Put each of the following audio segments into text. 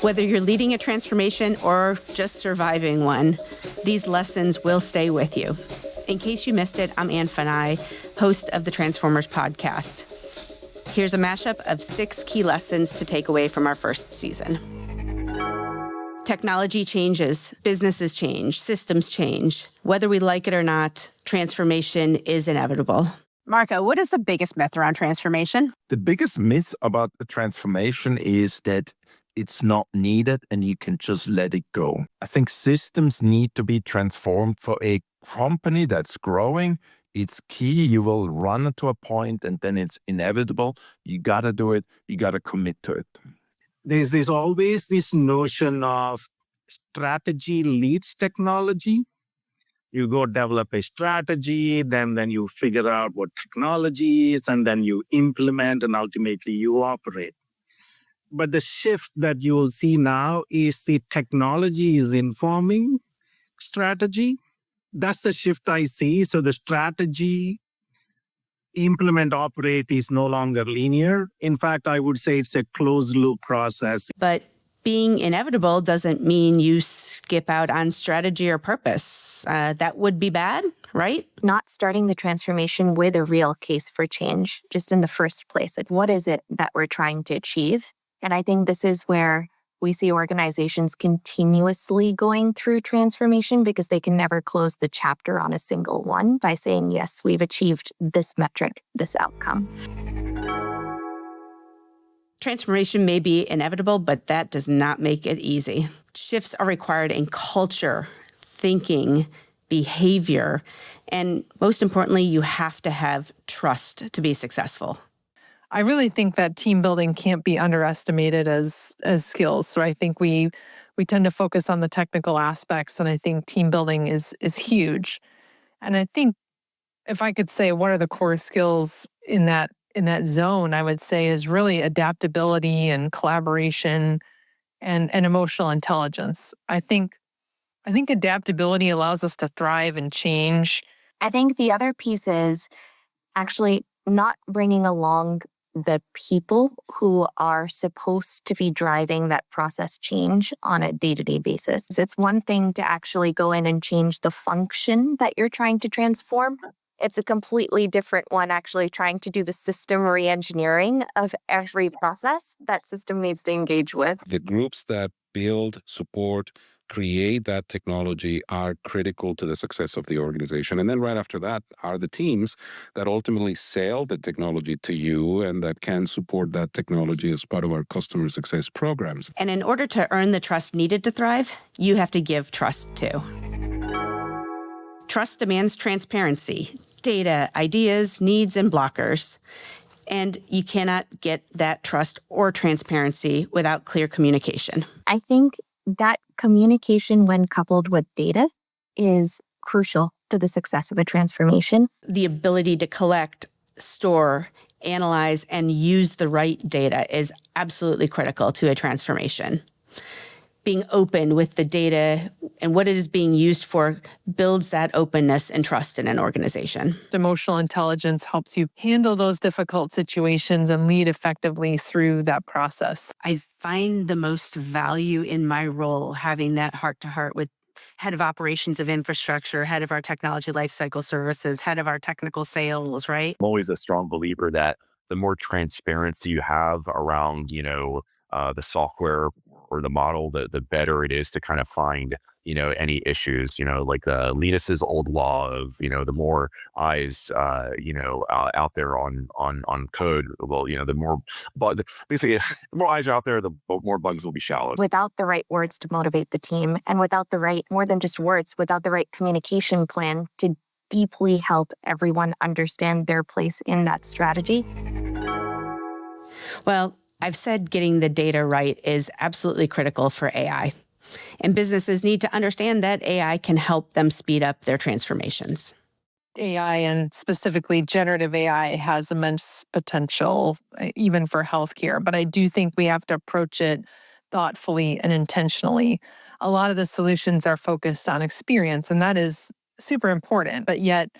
Whether you're leading a transformation or just surviving one, these lessons will stay with you. In case you missed it, I'm Ann Fanai, host of the Transformers podcast. Here's a mashup of 6 key lessons to take away from our first season. Technology changes, businesses change, systems change. Whether we like it or not, transformation is inevitable. Marco, what is the biggest myth around transformation? The biggest myth about a transformation is that it's not needed and you can just let it go. I think systems need to be transformed for a company that's growing. It's key. You will run to a point and then it's inevitable. You got to do it. You got to commit to it. There's always this notion of strategy leads technology. You go develop a strategy, then you figure out what technology is, and then you implement, and ultimately you operate. But the shift that you will see now is the technology is informing strategy. That's the shift I see. So the strategy, implement, operate is no longer linear. In fact, I would say it's a closed loop process. But being inevitable doesn't mean you skip out on strategy or purpose. That would be bad, right? Not starting the transformation with a real case for change, just in the first place. Like, what is it that we're trying to achieve? And I think this is where we see organizations continuously going through transformation because they can never close the chapter on a single one by saying, yes, we've achieved this metric, this outcome. Transformation may be inevitable, but that does not make it easy. Shifts are required in culture, thinking, behavior, and most importantly, you have to have trust to be successful. I really think that team building can't be underestimated as skills. So I think we tend to focus on the technical aspects, and I think team building is huge. And I think if I could say what are the core skills in that zone, I would say is really adaptability and collaboration and emotional intelligence. I think adaptability allows us to thrive and change. I think the other piece is actually not bringing along the people who are supposed to be driving that process change on a day-to-day basis. It's one thing to actually go in and change the function that you're trying to transform. It's a completely different one actually trying to do the system re-engineering of every process that system needs to engage with. The groups that build, support, create that technology are critical to the success of the organization. And then right after that are the teams that ultimately sell the technology to you and that can support that technology as part of our customer success programs. And in order to earn the trust needed to thrive, you have to give trust too. Trust demands transparency, data, ideas, needs, and blockers. And you cannot get that trust or transparency without clear communication. I think that communication, when coupled with data, is crucial to the success of a transformation. The ability to collect, store, analyze, and use the right data is absolutely critical to a transformation. Being open with the data and what it is being used for builds that openness and trust in an organization. Emotional intelligence helps you handle those difficult situations and lead effectively through that process. I find the most value in my role having that heart-to-heart with head of operations of infrastructure, head of our technology lifecycle services, head of our technical sales, right? I'm always a strong believer that the more transparency you have around, the software or the model, the better it is to kind of find, any issues, like Linus's old law of, the more eyes, out there on code, well, the more, but basically the more eyes are out there, the more bugs will be shallowed. Without the right words to motivate the team and without the right, more than just words, without the right communication plan to deeply help everyone understand their place in that strategy. Well, I've said getting the data right is absolutely critical for AI. And businesses need to understand that AI can help them speed up their transformations. AI and specifically generative AI has immense potential, even for healthcare. But I do think we have to approach it thoughtfully and intentionally. A lot of the solutions are focused on experience, and that is super important. But yet,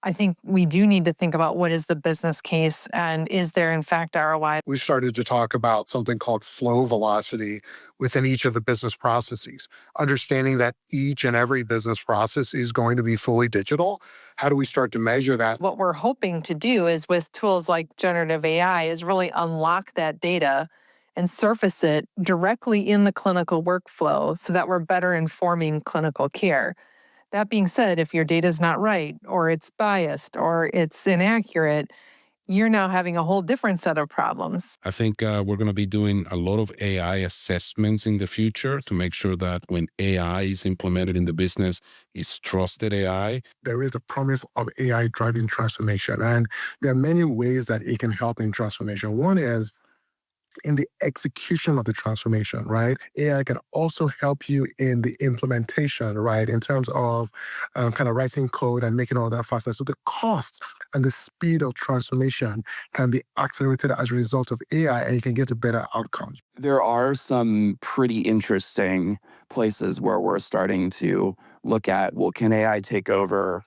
I think we do need to think about what is the business case and is there in fact ROI. We started to talk about something called flow velocity within each of the business processes, understanding that each and every business process is going to be fully digital. How do we start to measure that? What we're hoping to do is with tools like generative AI is really unlock that data and surface it directly in the clinical workflow so that we're better informing clinical care. That being said, if your data is not right, or it's biased, or it's inaccurate, you're now having a whole different set of problems. I think we're going to be doing a lot of AI assessments in the future to make sure that when AI is implemented in the business, it's trusted AI. There is a promise of AI driving transformation, and there are many ways that it can help in transformation. One is in the execution of the transformation, right? AI can also help you in the implementation, right? In terms of kind of writing code and making all that faster. So the cost and the speed of transformation can be accelerated as a result of AI, and you can get to better outcomes. There are some pretty interesting places where we're starting to look at, well, can AI take over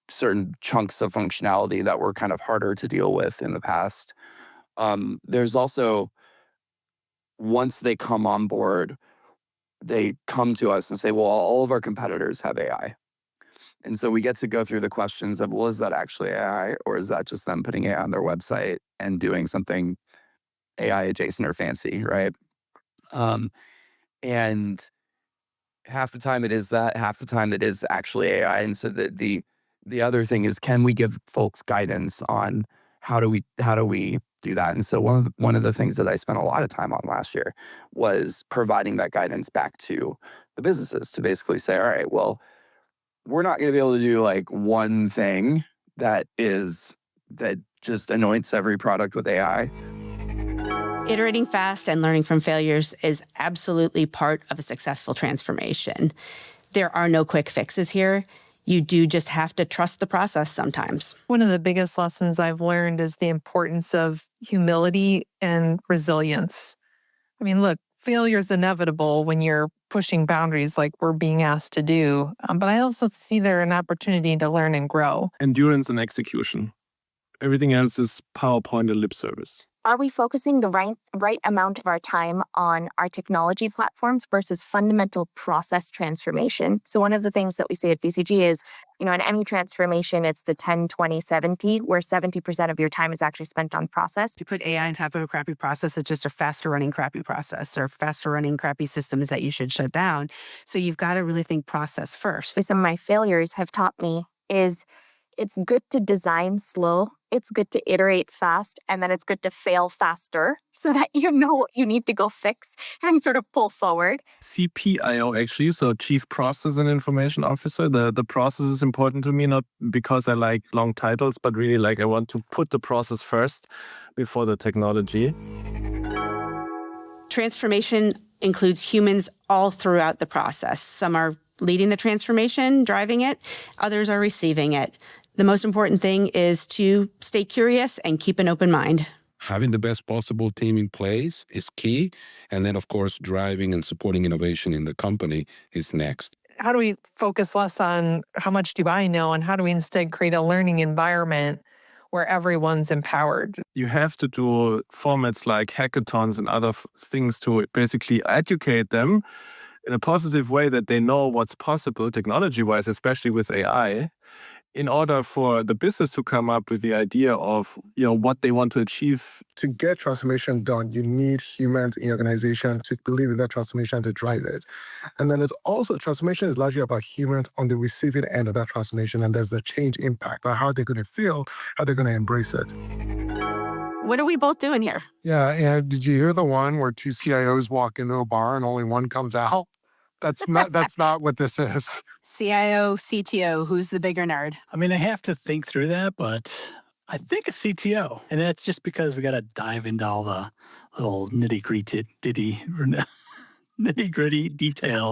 certain chunks of functionality that were kind of harder to deal with in the past? There's also, once they come on board, they come to us and say, well, all of our competitors have AI. And so we get to go through the questions of, well, is that actually AI? Or is that just them putting AI on their website and doing something AI adjacent or fancy, right? And half the time it is that, half the time it is actually AI. And so the other thing is, can we give folks guidance on how do we do that? And so one of the things that I spent a lot of time on last year was providing that guidance back to the businesses to basically say, all right, well, we're not going to be able to do like one thing that just anoints every product with AI. Iterating fast and learning from failures is absolutely part of a successful transformation. There are no quick fixes here. You do just have to trust the process sometimes. One of the biggest lessons I've learned is the importance of humility and resilience. I mean, look, failure is inevitable when you're pushing boundaries like we're being asked to do. But I also see there an opportunity to learn and grow. Endurance and execution. Everything else is PowerPoint and lip service. Are we focusing the right amount of our time on our technology platforms versus fundamental process transformation? So one of the things that we say at BCG is, in any transformation, it's the 10, 20, 70, where 70% of your time is actually spent on process. You put AI on top of a crappy process, it's just a faster running crappy process or faster running crappy systems that you should shut down. So you've got to really think process first. Some of my failures have taught me is it's good to design slow, it's good to iterate fast, and then it's good to fail faster so that you know what you need to go fix and sort of pull forward. CPIO actually, so Chief Process and Information Officer. The process is important to me, not because I like long titles, but really like I want to put the process first before the technology. Transformation includes humans all throughout the process. Some are leading the transformation, driving it. Others are receiving it. The most important thing is to stay curious and keep an open mind. Having the best possible team in place is key. And then, of course, driving and supporting innovation in the company is next. How do we focus less on how much do I know and how do we instead create a learning environment where everyone's empowered? You have to do formats like hackathons and other things to basically educate them in a positive way that they know what's possible technology-wise, especially with AI, in order for the business to come up with the idea of what they want to achieve. To get transformation done, you need humans in your organization to believe in that transformation to drive it. And then there's also, transformation is largely about humans on the receiving end of that transformation, and there's the change impact, or how they're going to feel, how they're going to embrace it. What are we both doing here? Yeah, and did you hear the one where two CIOs walk into a bar and only one comes out? That's not what this is. CIO, CTO, who's the bigger nerd? I mean, I have to think through that, but I think a CTO. And that's just because we got to dive into all the little nitty-gritty detail.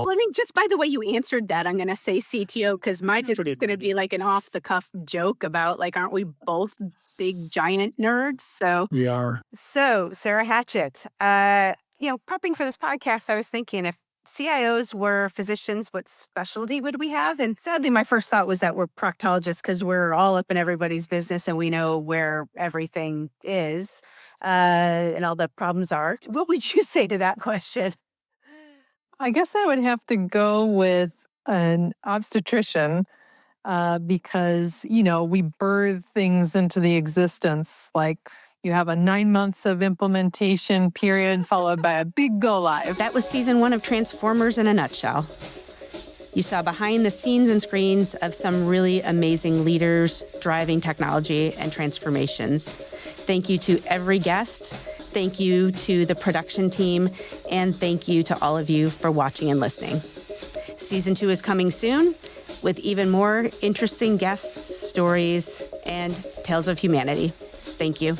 Well, I mean, just by the way you answered that, I'm going to say CTO because mine's just going to be like an off-the-cuff joke about aren't we both big giant nerds? So We are. So Sarah Hatchett, prepping for this podcast, I was thinking if CIOs were physicians. What specialty would we have? And sadly, my first thought was that we're proctologists because we're all up in everybody's business and we know where everything is and all the problems are. What would you say to that question? I guess I would have to go with an obstetrician because, we birth things into the existence. Like you have a 9 months of implementation period followed by a big go live. That was season 1 of Transformers in a nutshell. You saw behind the scenes and screens of some really amazing leaders driving technology and transformations. Thank you to every guest. Thank you to the production team. And thank you to all of you for watching and listening. Season 2 is coming soon with even more interesting guests, stories, and tales of humanity. Thank you.